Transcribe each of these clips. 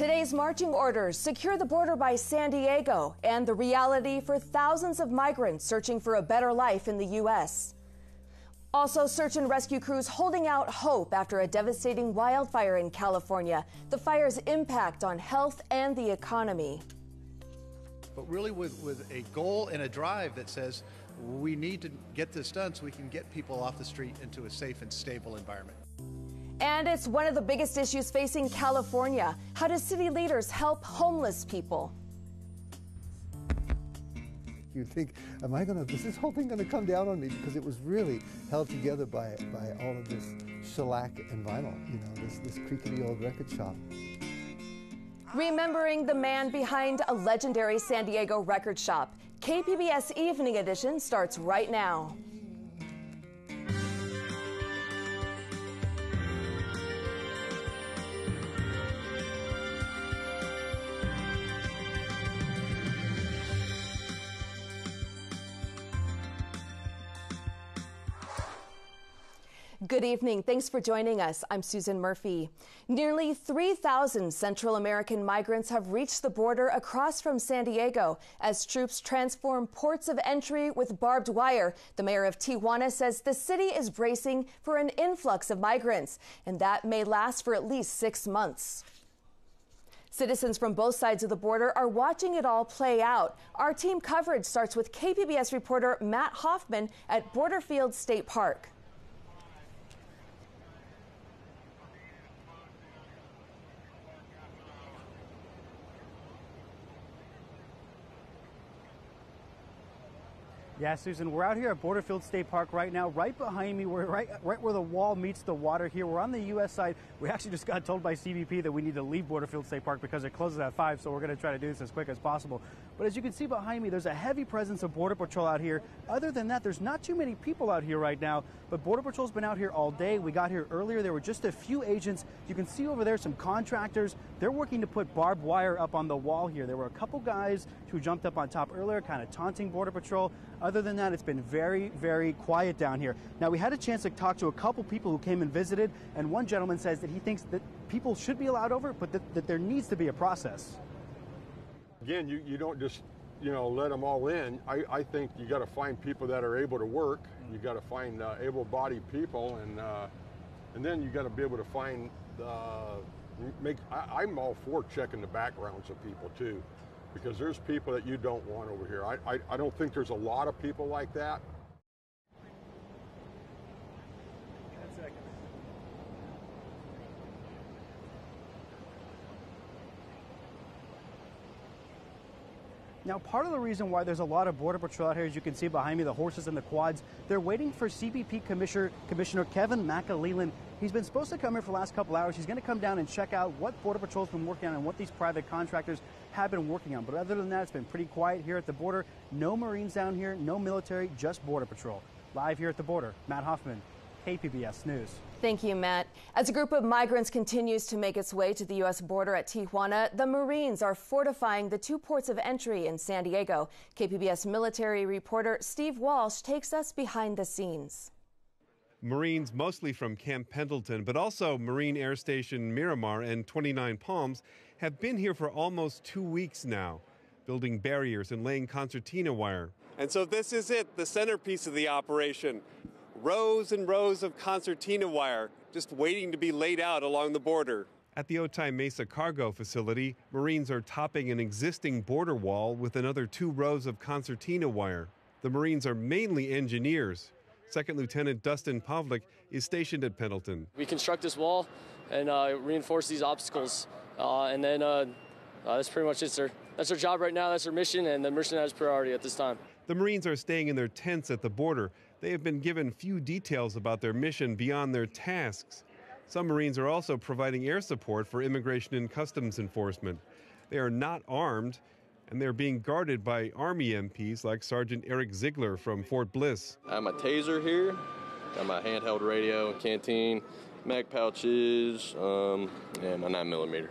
Today's marching orders secure the border by San Diego and the reality for thousands of migrants searching for a better life in the U.S. Also, search and rescue crews holding out hope after a devastating wildfire in California. The fire's impact on health and the economy. But really with a goal and a drive that says we need to get this done so we can get people off the street into a safe and stable environment. And it's one of the biggest issues facing California. How do city leaders help homeless people? You think, is this whole thing going to come down on me? Because it was really held together by all of this shellac and vinyl, this creaky old record shop. Remembering the man behind a legendary San Diego record shop. KPBS Evening Edition starts right now. Good evening. Thanks for joining us. I'm Susan Murphy. Nearly 3,000 Central American migrants have reached the border across from San Diego as troops transform ports of entry with barbed wire. The mayor of Tijuana says the city is bracing for an influx of migrants, and that may last for at least 6 months. Citizens from both sides of the border are watching it all play out. Our team coverage starts with KPBS reporter Matt Hoffman at Borderfield State Park. Yeah, Susan, we're out here at Borderfield State Park right now. Right behind me, we're right where the wall meets the water here. We're on the U.S. side. We actually just got told by CBP that we need to leave Borderfield State Park because it closes at 5, so we're going to try to do this as quick as possible. But as you can see behind me, there's a heavy presence of Border Patrol out here. Other than that, there's not too many people out here right now, but Border Patrol's been out here all day. We got here earlier. There were just a few agents. You can see over there some contractors. They're working to put barbed wire up on the wall here. There were a couple guys who jumped up on top earlier, kind of taunting Border Patrol. Other than that, it's been very, very quiet down here. Now, we had a chance to talk to a couple people who came and visited, and one gentleman says that he thinks that people should be allowed over, but that there needs to be a process. Again, you don't just, let them all in. I think you got to find people that are able to work. You got to find able-bodied people, and then you got to be able to find, I'm all for checking the backgrounds of people, too. Because there's people that you don't want over here. I don't think there's a lot of people like that. Now, part of the reason why there's a lot of Border Patrol out here, as you can see behind me, the horses and the quads, they're waiting for CBP Commissioner Kevin McAleland. He's been supposed to come here for the last couple hours. He's going to come down and check out what Border Patrol's been working on and what these private contractors have been working on. But other than that, it's been pretty quiet here at the border. No Marines down here, no military, just Border Patrol. Live here at the border, Matt Hoffman, KPBS News. Thank you, Matt. As a group of migrants continues to make its way to the U.S. border at Tijuana, the Marines are fortifying the 2 ports of entry in San Diego. KPBS military reporter Steve Walsh takes us behind the scenes. Marines, mostly from Camp Pendleton, but also Marine Air Station Miramar and 29 Palms, have been here for almost 2 weeks now, building barriers and laying concertina wire. And so this is it, the centerpiece of the operation. Rows and rows of concertina wire just waiting to be laid out along the border. At the Otay Mesa Cargo Facility, Marines are topping an existing border wall with another 2 rows of concertina wire. The Marines are mainly engineers. Second Lieutenant Dustin Pavlik is stationed at Pendleton. We construct this wall and reinforce these obstacles, and then that's pretty much it, sir. That's our job right now, that's our mission, and the mission has priority at this time. The Marines are staying in their tents at the border. They have been given few details about their mission beyond their tasks. Some Marines are also providing air support for Immigration and Customs Enforcement. They are not armed, and they're being guarded by Army MPs like Sergeant Eric Ziegler from Fort Bliss. I have my taser here, got my handheld radio, canteen, mag pouches, and my 9mm.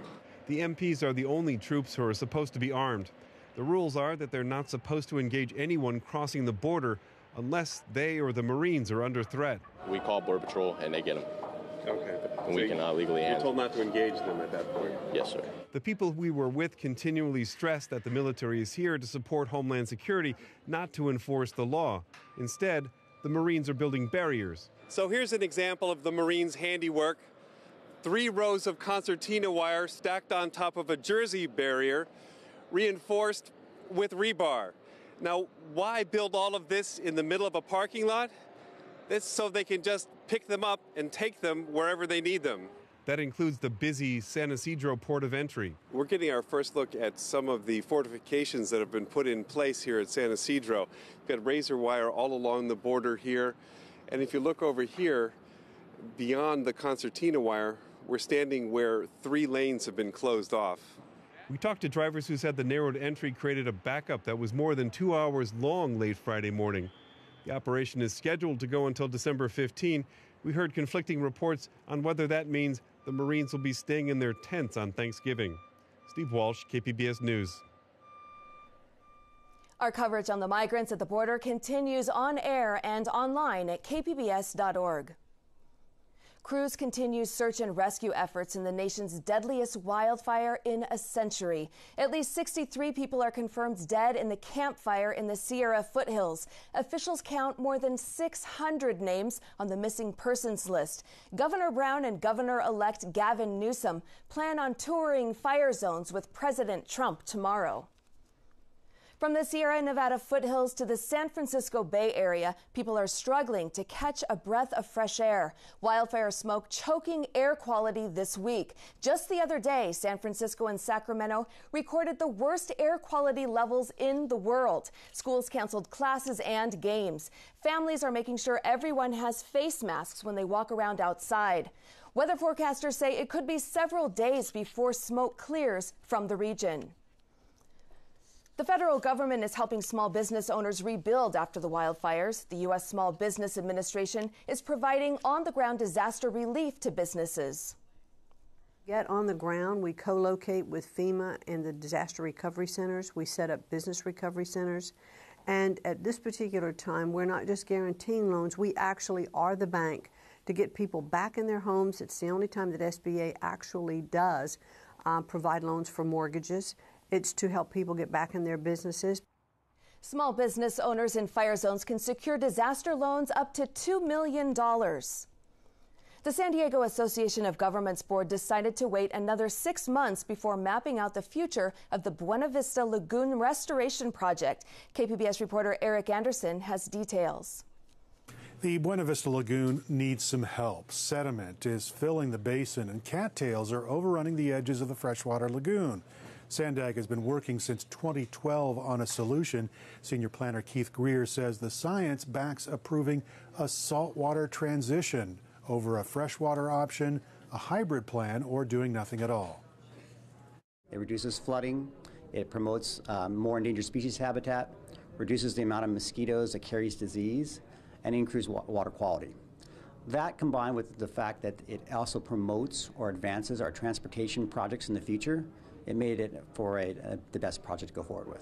The MPs are the only troops who are supposed to be armed. The rules are that they're not supposed to engage anyone crossing the border unless they or the Marines are under threat. We call Border Patrol and they get them. Okay. And we cannot legally You're handle. told not to engage them at that point. Yes, sir. The people we were with continually stress that the military is here to support Homeland Security, not to enforce the law. Instead, the Marines are building barriers. So here's an example of the Marines' handiwork. 3 rows of concertina wire stacked on top of a jersey barrier, reinforced with rebar. Now, why build all of this in the middle of a parking lot? That's so they can just pick them up and take them wherever they need them. That includes the busy San Ysidro port of entry. We're getting our first look at some of the fortifications that have been put in place here at San Ysidro. We've got razor wire all along the border here. And if you look over here, beyond the concertina wire, we're standing where 3 lanes have been closed off. We talked to drivers who said the narrowed entry created a backup that was more than 2 hours long late Friday morning. The operation is scheduled to go until December 15. We heard conflicting reports on whether that means the Marines will be staying in their tents on Thanksgiving. Steve Walsh, KPBS News. Our coverage on the migrants at the border continues on air and online at kpbs.org. Crews continue search and rescue efforts in the nation's deadliest wildfire in a century. At least 63 people are confirmed dead in the Camp Fire in the Sierra foothills. Officials count more than 600 names on the missing persons list. Governor Brown and Governor-elect Gavin Newsom plan on touring fire zones with President Trump tomorrow. From the Sierra Nevada foothills to the San Francisco Bay Area, people are struggling to catch a breath of fresh air. Wildfire smoke choking air quality this week. Just the other day, San Francisco and Sacramento recorded the worst air quality levels in the world. Schools canceled classes and games. Families are making sure everyone has face masks when they walk around outside. Weather forecasters say it could be several days before smoke clears from the region. The federal government is helping small business owners rebuild after the wildfires. The U.S. Small Business Administration is providing on-the-ground disaster relief to businesses. Get on the ground, we co-locate with FEMA and the disaster recovery centers. We set up business recovery centers. And at this particular time, we're not just guaranteeing loans, we actually are the bank to get people back in their homes. It's the only time that SBA actually does provide loans for mortgages. It's to help people get back in their businesses. Small business owners in fire zones can secure disaster loans up to $2 million. The San Diego Association of Governments Board decided to wait another 6 months before mapping out the future of the Buena Vista Lagoon Restoration Project. KPBS reporter Eric Anderson has details. The Buena Vista Lagoon needs some help. Sediment is filling the basin and cattails are overrunning the edges of the freshwater lagoon. Sandag has been working since 2012 on a solution. Senior planner Keith Greer says the science backs approving a saltwater transition over a freshwater option, a hybrid plan, or doing nothing at all. It reduces flooding, it promotes more endangered species habitat, reduces the amount of mosquitoes that carries disease, and increases water quality. That combined with the fact that it also promotes or advances our transportation projects in the future, it made it for the best project to go forward with.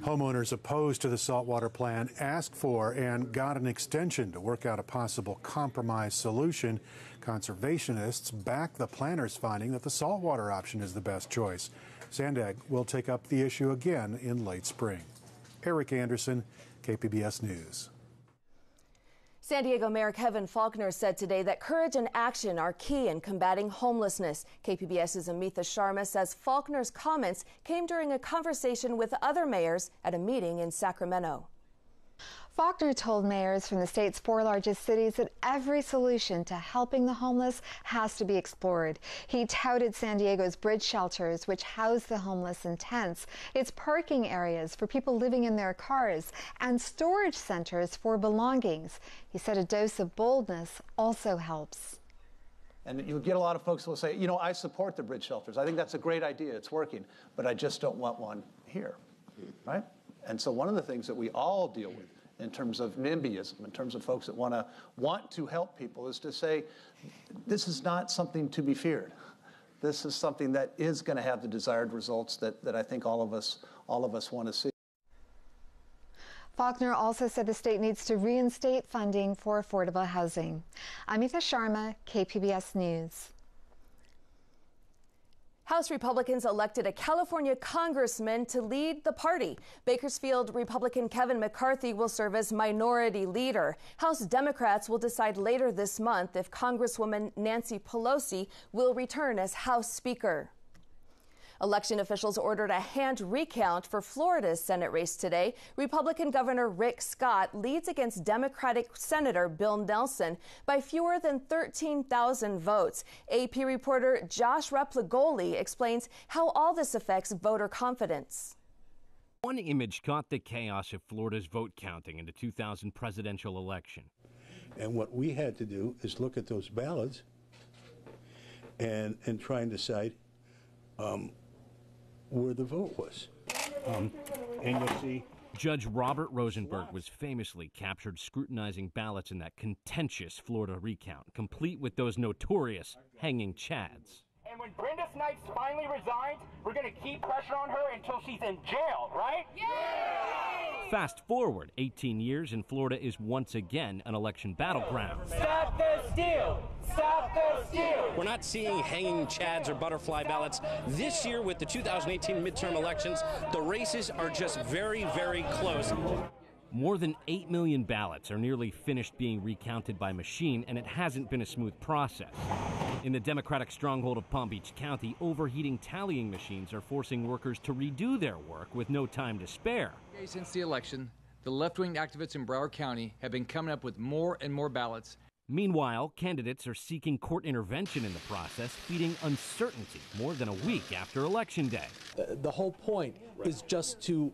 Homeowners opposed to the saltwater plan asked for and got an extension to work out a possible compromise solution. Conservationists back the planner's finding that the saltwater option is the best choice. Sandag will take up the issue again in late spring. Eric Anderson, KPBS News. San Diego Mayor Kevin Faulconer said today that courage and action are key in combating homelessness. KPBS's Amitha Sharma says Faulconer's comments came during a conversation with other mayors at a meeting in Sacramento. Faulconer told mayors from the state's 4 largest cities that every solution to helping the homeless has to be explored. He touted San Diego's bridge shelters, which house the homeless in tents, its parking areas for people living in their cars, and storage centers for belongings. He said a dose of boldness also helps. And you'll get a lot of folks who will say, you know, I support the bridge shelters. I think that's a great idea. It's working. But I just don't want one here, right? And so one of the things that we all deal with in terms of NIMBYism, in terms of folks that want to help people, is to say, this is not something to be feared. This is something that is going to have the desired results that I think all of us want to see. Faulconer also said the state needs to reinstate funding for affordable housing. I'm Amita Sharma, KPBS News. House Republicans elected a California congressman to lead the party. Bakersfield Republican Kevin McCarthy will serve as minority leader. House Democrats will decide later this month if Congresswoman Nancy Pelosi will return as House Speaker. Election officials ordered a hand recount for Florida's Senate race today. Republican Governor Rick Scott leads against Democratic Senator Bill Nelson by fewer than 13,000 votes. AP reporter Josh Repligoli explains how all this affects voter confidence. One image caught the chaos of Florida's vote counting in the 2000 presidential election. And what we had to do is look at those ballots and try and decide where the vote was. And you'll see. Judge Robert Rosenberg was famously captured scrutinizing ballots in that contentious Florida recount, complete with those notorious hanging chads. And when Brenda Snipes finally resigns, we're going to keep pressure on her until she's in jail, right? Yay! Fast forward 18 years, and Florida is once again an election battleground. Stop the steal! Stop the steal! We're not seeing hanging chads or butterfly ballots. This year, with the 2018 midterm elections, the races are just very, very close. More than 8 million ballots are nearly finished being recounted by machine, and it hasn't been a smooth process. In the Democratic stronghold of Palm Beach County, overheating tallying machines are forcing workers to redo their work with no time to spare. Since the election, the left-wing activists in Broward County have been coming up with more and more ballots. Meanwhile, candidates are seeking court intervention in the process, feeding uncertainty more than a week after Election Day. The whole point is just to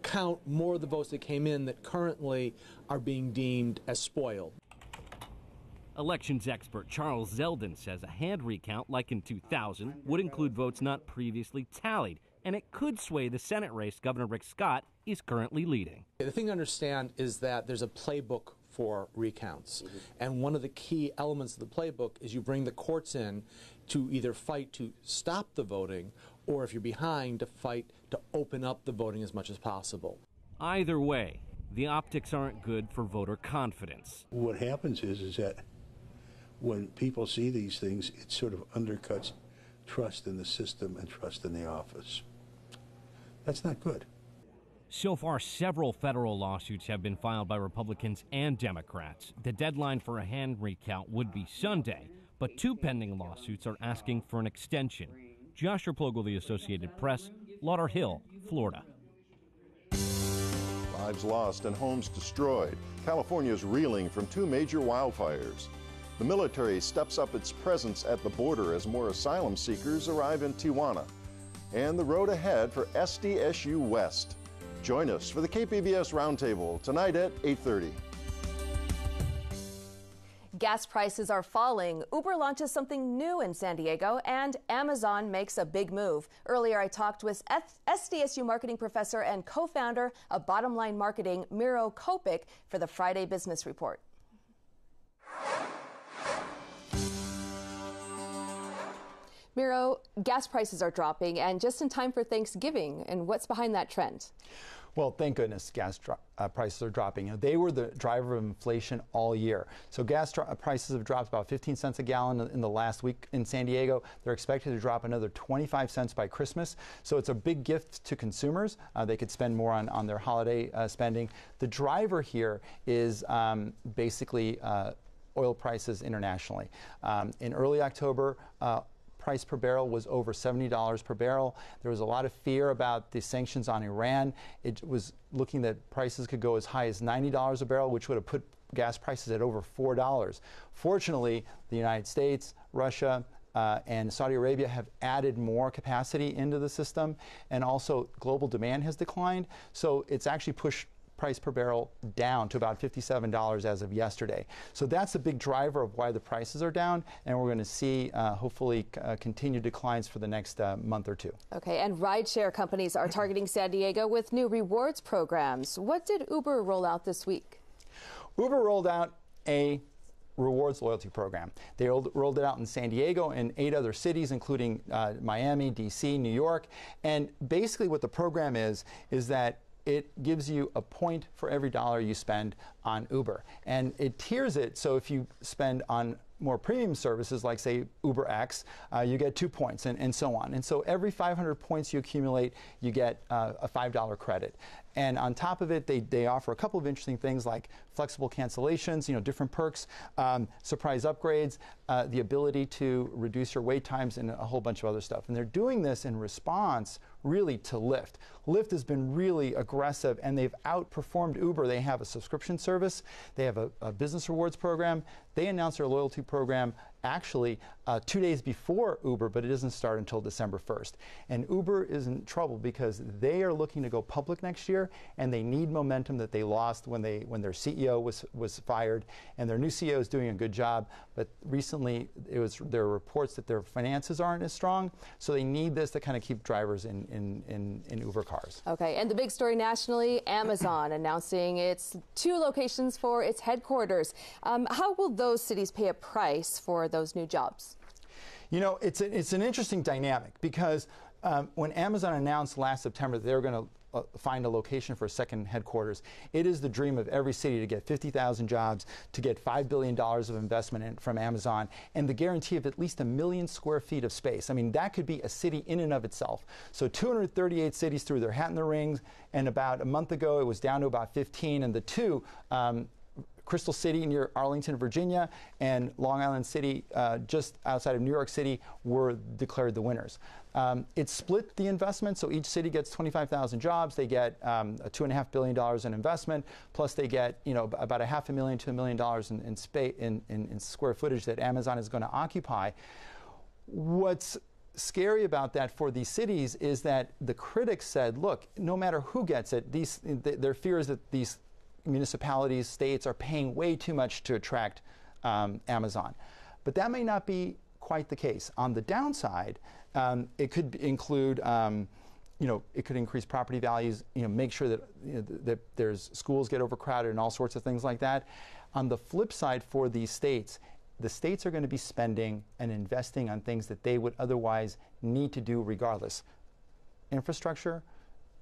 count more of the votes that came in that currently are being deemed as spoiled. Elections expert Charles Zeldin says a hand recount like in 2000 would include votes not previously tallied, and it could sway the Senate race Governor Rick Scott is currently leading. The thing to understand is that there's a playbook for recounts, and one of the key elements of the playbook is you bring the courts in to either fight to stop the voting, or if you're behind, to fight to open up the voting as much as possible. Either way, the optics aren't good for voter confidence. What happens is that when people see these things, it sort of undercuts trust in the system and trust in the office. That's not good. So far, several federal lawsuits have been filed by Republicans and Democrats. The deadline for a hand recount would be Sunday, but two pending lawsuits are asking for an extension. Josh Repligoli, Associated Press, Lauderhill, Florida. Lives lost and homes destroyed. California is reeling from two major wildfires. The military steps up its presence at the border as more asylum seekers arrive in Tijuana. And the road ahead for SDSU West. Join us for the KPBS Roundtable tonight at 8:30. Gas prices are falling. Uber launches something new in San Diego, and Amazon makes a big move. Earlier, I talked with SDSU marketing professor and co-founder of Bottom Line Marketing, Miro Kopik, for the Friday Business Report. Miro, gas prices are dropping, and just in time for Thanksgiving. And what's behind that trend? Well, thank goodness gas prices are dropping. You know, they were the driver of inflation all year. So gas prices have dropped about 15 cents a gallon in the last week in San Diego. They're expected to drop another 25 cents by Christmas. So it's a big gift to consumers. They could spend more on their holiday spending. The driver here is basically oil prices internationally. In early October, price per barrel was over $70 per barrel. There was a lot of fear about the sanctions on Iran. It was looking that prices could go as high as $90 a barrel, which would have put gas prices at over $4. Fortunately, the United States, Russia, and Saudi Arabia have added more capacity into the system, and also global demand has declined. So it's actually pushed price per barrel down to about $57 as of yesterday. So that's a big driver of why the prices are down, and we're going to see hopefully continued declines for the next month or two. Okay, and rideshare companies are targeting San Diego with new rewards programs. What did Uber roll out this week? Uber rolled out a rewards loyalty program. They rolled it out in San Diego and 8 other cities, including Miami, DC, New York. And basically what the program is that it gives you a point for every dollar you spend on Uber. And it tiers it, so if you spend on more premium services like, say, UberX, you get 2 points, and so on. And so every 500 points you accumulate, you get a $5 credit. And on top of it, they offer a couple of interesting things like flexible cancellations, different perks, surprise upgrades, the ability to reduce your wait times, and a whole bunch of other stuff. And they're doing this in response, really, to Lyft. Lyft has been really aggressive, and they've outperformed Uber. They have a subscription service. They have a business rewards program. They announced their loyalty program actually 2 days before Uber, but it doesn't start until December 1st. And Uber is in trouble because they are looking to go public next year, and they need momentum that they lost when their CEO was fired, and their new CEO is doing a good job. But recently, there are reports that their finances aren't as strong, so they need this to kind of keep drivers in Uber cars. Okay, and the big story nationally, Amazon announcing its 2 locations for its headquarters. How will those cities pay a price for those new jobs? It's an interesting dynamic because when Amazon announced last September that they were going to find a location for a second headquarters, it is the dream of every city to get 50,000 jobs, to get $5 billion of investment from Amazon, and the guarantee of at least 1 million square feet of space. I mean, that could be a city in and of itself. So 238 cities threw their hat in the ring, and about a month ago it was down to about 15, and the two, Crystal City near Arlington, Virginia, and Long Island City, just outside of New York City, were declared the winners. It split the investment, so each city gets 25,000 jobs. They get $2.5 billion in investment, plus they get about $500,000 to $1 million in square footage that Amazon is going to occupy. What's scary about that for these cities is that the critics said, look, no matter who gets it, their fear is that these municipalities, states are paying way too much to attract Amazon. But that may not be quite the case. On the downside, it could include, it could increase property values, make sure that, that there's schools get overcrowded and all sorts of things like that. On the flip side for these states, the states are going to be spending and investing on things that they would otherwise need to do regardless. Infrastructure,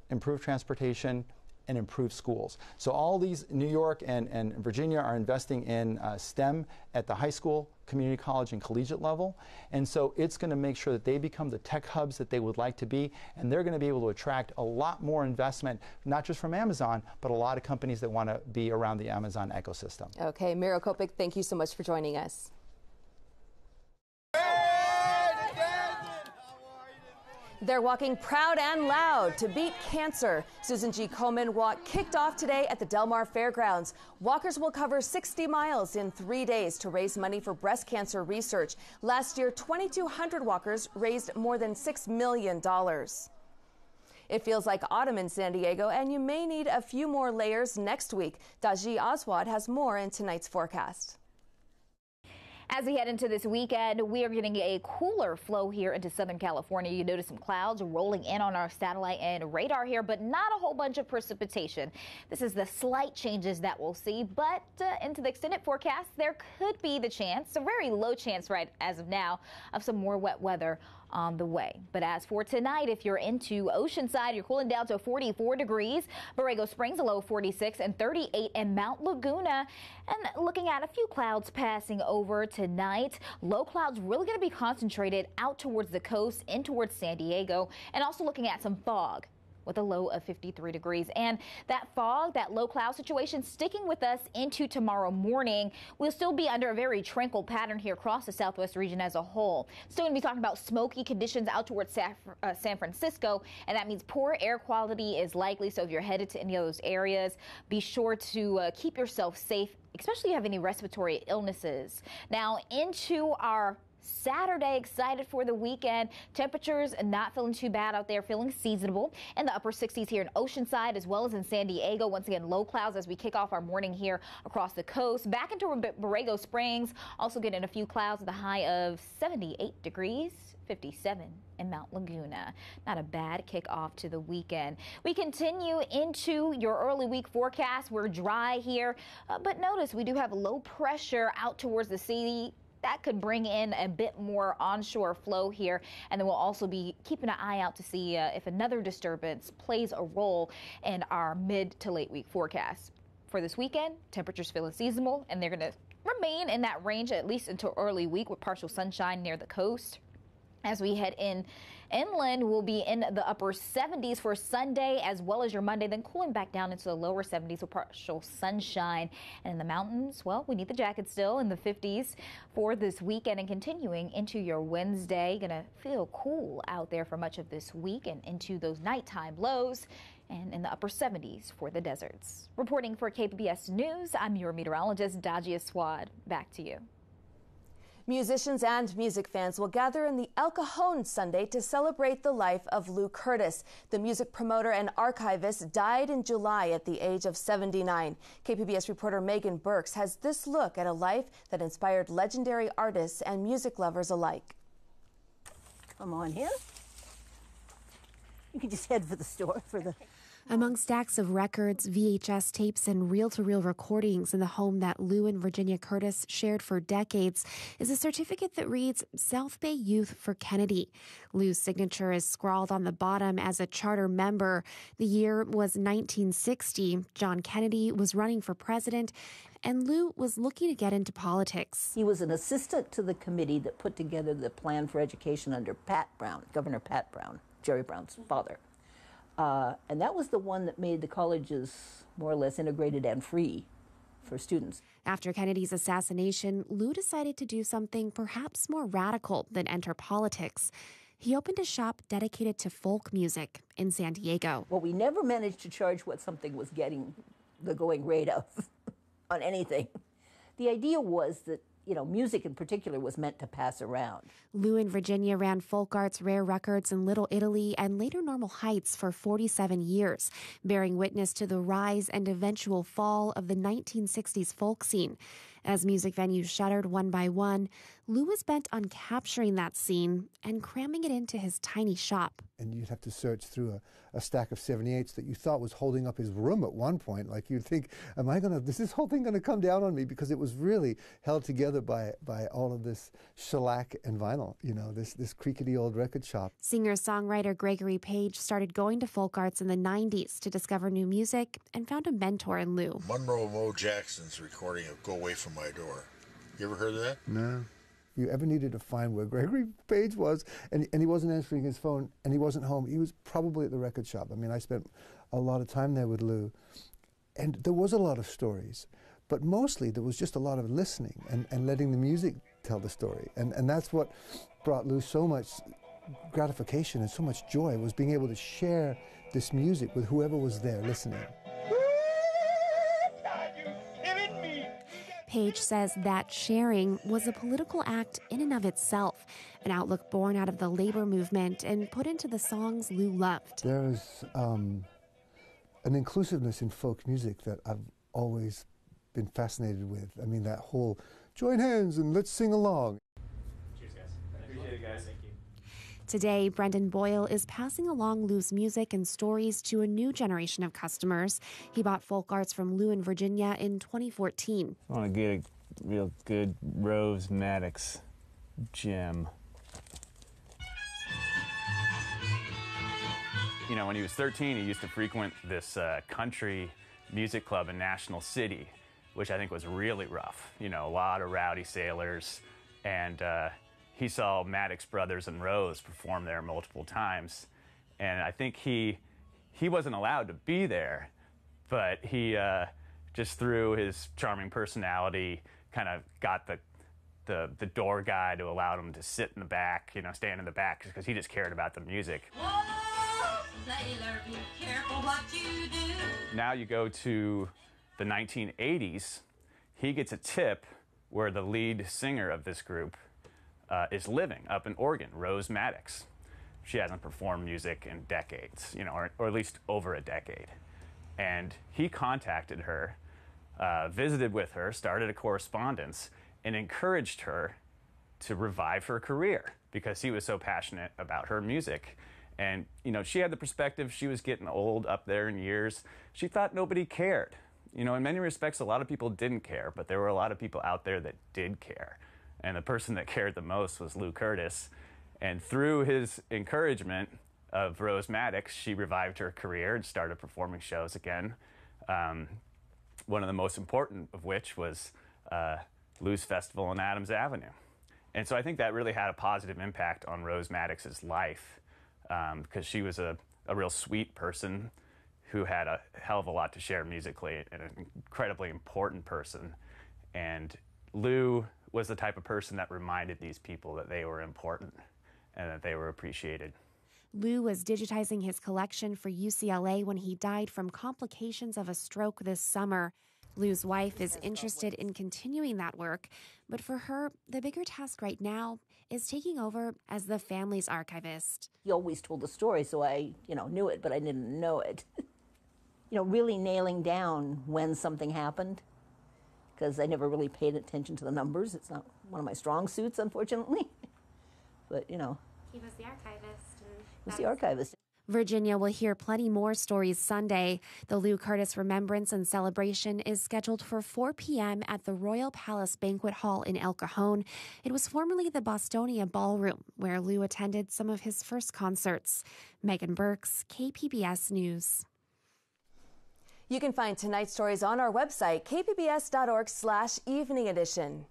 improved transportation, and improve schools. So all these, New York and Virginia, are investing in STEM at the high school, community college, and collegiate level. And so it's going to make sure that they become the tech hubs that they would like to be, and they're going to be able to attract a lot more investment, not just from Amazon, but a lot of companies that want to be around the Amazon ecosystem. Okay, Miro Kopik, thank you so much for joining us. They're walking proud and loud to beat cancer. Susan G. Komen Walk kicked off today at the Del Mar Fairgrounds. Walkers will cover 60 miles in 3 days to raise money for breast cancer research. Last year, 2,200 walkers raised more than $6 million. It feels like autumn in San Diego, and you may need a few more layers next week. Daji Aswad has more in tonight's forecast. As we head into this weekend, we are getting a cooler flow here into Southern California. You notice some clouds rolling in on our satellite and radar here, but not a whole bunch of precipitation. This is the slight changes that we'll see, but into the extended forecast, there could be the chance, a very low chance right as of now, of some more wet weather on the way. But as for tonight, if you're into Oceanside, you're cooling down to 44 degrees. Borrego Springs, a low 46, and 38 in Mount Laguna. And looking at a few clouds passing over tonight. Low clouds really going to be concentrated out towards the coast, in towards San Diego, and also looking at some fog with a low of 53 degrees. And that fog, that low cloud situation sticking with us into tomorrow morning. We'll still be under a very tranquil pattern here across the southwest region as a whole. Still going to be talking about smoky conditions out towards San Francisco, and that means poor air quality is likely. So if you're headed to any of those areas, be sure to keep yourself safe, especially if you have any respiratory illnesses. Now into our Saturday, excited for the weekend. Temperatures not feeling too bad out there, feeling seasonable in the upper 60s here in Oceanside as well as in San Diego. Once again, low clouds as we kick off our morning here across the coast. Back into Borrego Springs, also getting a few clouds with a high of 78 degrees. 57 in Mount Laguna. Not a bad kickoff to the weekend. We continue into your early week forecast. We're dry here, but notice we do have low pressure out towards the sea. that could bring in a bit more onshore flow here. And then we'll also be keeping an eye out to see if another disturbance plays a role in our mid to late week forecast. For this weekend, temperatures feeling seasonal, and they're going to remain in that range at least until early week with partial sunshine near the coast. As we head inland, we'll be in the upper 70s for Sunday as well as your Monday, then cooling back down into the lower 70s with partial sunshine. And in the mountains, well, we need the jacket still in the 50s for this weekend and continuing into your Wednesday. Going to feel cool out there for much of this week and into those nighttime lows, and in the upper 70s for the deserts. Reporting for KPBS News, I'm your meteorologist, Dajia Swad. Back to you. Musicians and music fans will gather in the Cajon Sunday to celebrate the life of Lou Curtis. The music promoter and archivist died in July at the age of 79. KPBS reporter Megan Burks has this look at a life that inspired legendary artists and music lovers alike. Come on in. You can just head for the store for the... Among stacks of records, VHS tapes, and reel-to-reel recordings in the home that Lou and Virginia Curtis shared for decades is a certificate that reads South Bay Youth for Kennedy. Lou's signature is scrawled on the bottom as a charter member. The year was 1960. John Kennedy was running for president, and Lou was looking to get into politics. He was an assistant to the committee that put together the plan for education under Pat Brown, Governor Pat Brown, Jerry Brown's father. And that was the one that made the colleges more or less integrated and free for students. After Kennedy's assassination, Lou decided to do something perhaps more radical than enter politics. He opened a shop dedicated to folk music in San Diego. Well, we never managed to charge what something was getting the going rate of on anything. The idea was that, music in particular was meant to pass around. Lou and Virginia ran Folk Arts Rare Records in Little Italy and later Normal Heights for 47 years, bearing witness to the rise and eventual fall of the 1960s folk scene. As music venues shuttered one by one, Lou was bent on capturing that scene and cramming it into his tiny shop. And you'd have to search through a stack of 78s that you thought was holding up his room at one point. Like you'd think, is this whole thing going to come down on me? Because it was really held together by all of this shellac and vinyl, this creaky old record shop. Singer-songwriter Gregory Page started going to Folk Arts in the 90s to discover new music and found a mentor in Lou. Monroe Mo Jackson's recording of Go Away From My Door. You ever heard of that? No. You ever needed to find where Gregory Page was, and he wasn't answering his phone, and he wasn't home, he was probably at the record shop. I mean, I spent a lot of time there with Lou, and there was a lot of stories, but mostly there was just a lot of listening and letting the music tell the story. And that's what brought Lou so much gratification and so much joy, was being able to share this music with whoever was there listening. Page says that sharing was a political act in and of itself, an outlook born out of the labor movement and put into the songs Lou loved. There is an inclusiveness in folk music that I've always been fascinated with. I mean, that whole join hands and let's sing along. Cheers, guys. Appreciate it, guys. Thank you. Today, Brendan Boyle is passing along Lou's music and stories to a new generation of customers. He bought Folk Arts from Lou in Virginia in 2014. I want to get a real good Rose Maddox gem. When he was 13, he used to frequent this country music club in National City, which I think was really rough. A lot of rowdy sailors, and he saw Maddox Brothers and Rose perform there multiple times, and I think he wasn't allowed to be there, but he just through his charming personality kind of got the door guy to allow him to sit in the back, stand in the back, because he just cared about the music. Whoa, sailor, be careful what you do. Now you go to the 1980s, he gets a tip where the lead singer of this group is living up in Oregon, Rose Maddox. She hasn't performed music in decades, or at least over a decade. And he contacted her, visited with her, started a correspondence, and encouraged her to revive her career because he was so passionate about her music. And, she had the perspective, she was getting old up there in years. She thought nobody cared. In many respects, a lot of people didn't care, but there were a lot of people out there that did care. And the person that cared the most was Lou Curtis. And through his encouragement of Rose Maddox, she revived her career and started performing shows again. One of the most important of which was Lou's Festival on Adams Avenue. And so I think that really had a positive impact on Rose Maddox's life, because she was a real sweet person who had a hell of a lot to share musically, and an incredibly important person. And Lou was the type of person that reminded these people that they were important and that they were appreciated. Lou was digitizing his collection for UCLA when he died from complications of a stroke this summer. Lou's wife is interested in continuing that work, but for her, the bigger task right now is taking over as the family's archivist. He always told the story, so I, knew it, but I didn't know it. Really nailing down when something happened, because I never really paid attention to the numbers. It's not one of my strong suits, unfortunately. But, He was the archivist. He was the archivist. Virginia will hear plenty more stories Sunday. The Lou Curtis Remembrance and Celebration is scheduled for 4 p.m. at the Royal Palace Banquet Hall in El Cajon. It was formerly the Bostonia Ballroom, where Lou attended some of his first concerts. Megan Burks, KPBS News. You can find tonight's stories on our website, kpbs.org/evening edition.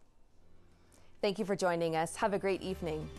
Thank you for joining us. Have a great evening.